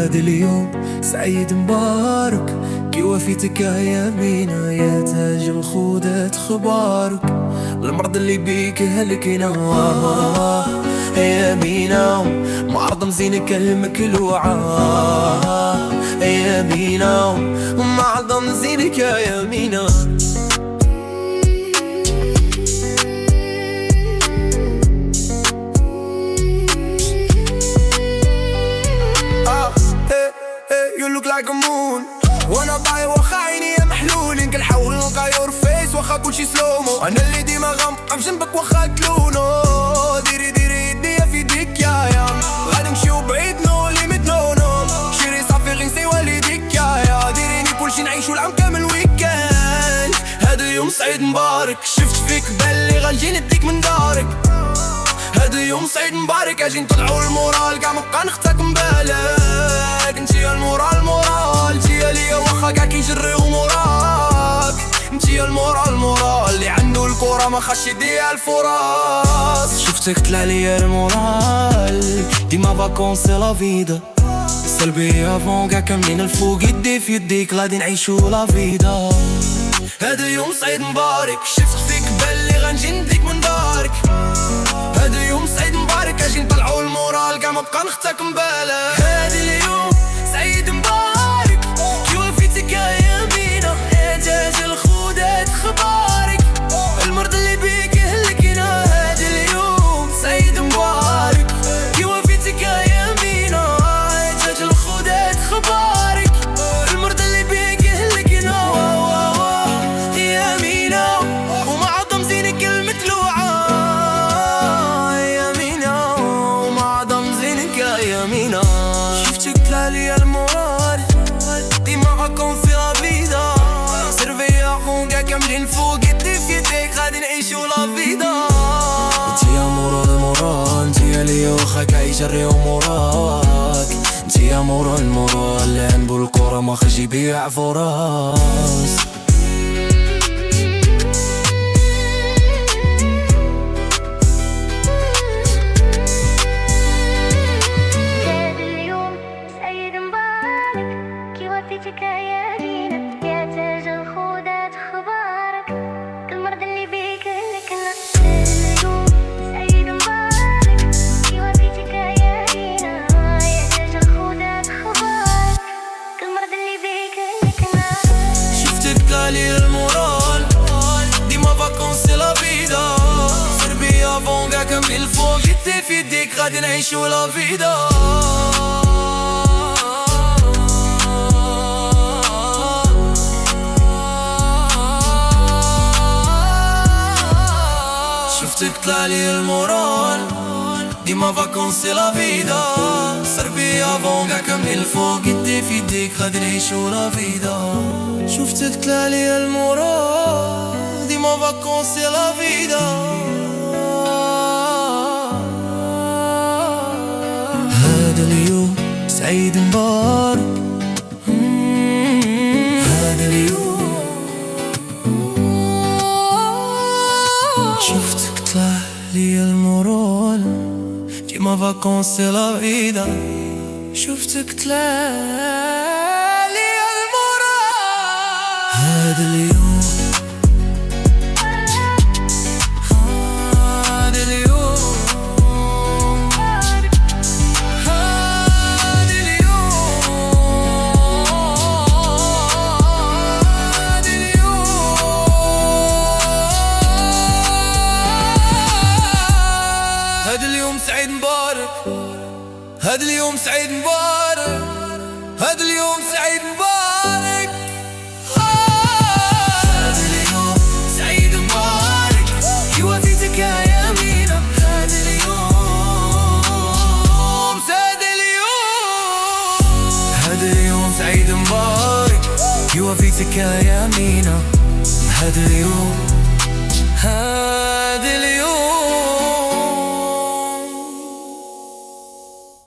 هذا اليوم سعيد مبارك، كي وفيتك يا مينا يا تاج الخودات خبارك. المرض اللي بيك هلكنا يا مينا، معرض مزينك المكلوعة يا مينا، معرض مزينك يا مينا. You look like a moon وانا ضايع واخا عيني محلولين، كنحاول نلقى يور فيس واخا كلشي سلومو. انا اللي ديما غنبقى في جنبك واخا تلونو. ديري ديري يديا في يديك يا غادي نمشيو بعيد نو ليميت نو نو. شيري صافي غير نسي والديك يا ديريني كلشي نعيشو العام كامل ويكاند. هذا يوم سعيد مبارك، شفت فيك بالي غنجي نديك من دارك. هذا يوم سعيد مبارك، اجي نطلعو المورال كاع مبقى نختك مبالك. انتي المورال انتي ليا واخا كاع كيجريو موراك. انتي المورال اللي عندو الكورة ما خاش يديها الفرص. شفتك طلع ليا المورال، ديما فاكونس سي لا فيدا. سلبية فون كاع كاملين الفوق، يدي في يديك غادي نعيشو لا فيدا. هذا يوم سعيد مبارك، شفت فيك بالي غنجي نديك من دارك. هذا يوم سعيد مبارك، اجي نطلعو المورال كاع مبقى نختك مبالك. هذا اليوم سعيد مبارك، كي وفيتك يا مينا يا تاج الخودات خبارك. المرض اللي بيك هلكنا. هذا اليوم سعيد مبارك، كي وفيتك يا مينا يا تاج الخودات خبارك. المرض اللي بيك هلكنا يا مينا، وما عظم زينك المتلوعة يا مينا، وما عظم زينك يا مينا. شفتك طلع ليا المورال، ديما غاكون في لا فيدا. سيرفيا خون كاع كاملين فوق، يدي في يديك غادي نعيشو لا فيدا. انتي يا المورال انتي ليا واخا كاع يجريو موراك. انتي يا المورال اللي عنبو الكورة ما خاش يبيع فراس. وفيتك يا مينا يا تاج الخودات خبارك. المرض اللي بيك هلكنا. اليوم سعيد مبارك، كي وفيتك يا مينا يا تاج الخودات خبارك. المرض اللي بيك هلكنا. شفتك طلع المورال، ديما فاكونس سي لا فيدا. سربيا فون كاع كاملين الفوق، يدي في يديك غادي نعيشو لا فيدا. شفتك طلع لي المورال، ديما فاكونس سي لا فيدا. سربيا فون كاع كاملين الفوق، يدي في يديك غادي نعيشو لا فيدا. شفتك طلع لي المورال، ديما فاكونس سي لا فيدا. هذا اليوم سعيد مبارك، هذا اليوم شفتك طلع لي المورال، ديما فاكونس سي لا فيدا. شفتك طلع لي المورال. هذا اليوم هذا اليوم سعيد مبارك، هذا اليوم سعيد مبارك، هذا اليوم سعيد مبارك. هذا اليوم سعيد مبارك، كي وفيتك يا مينا. هذا اليوم هذا اليوم سعيد مبارك، كي وفيتك يا مينا. هذا اليوم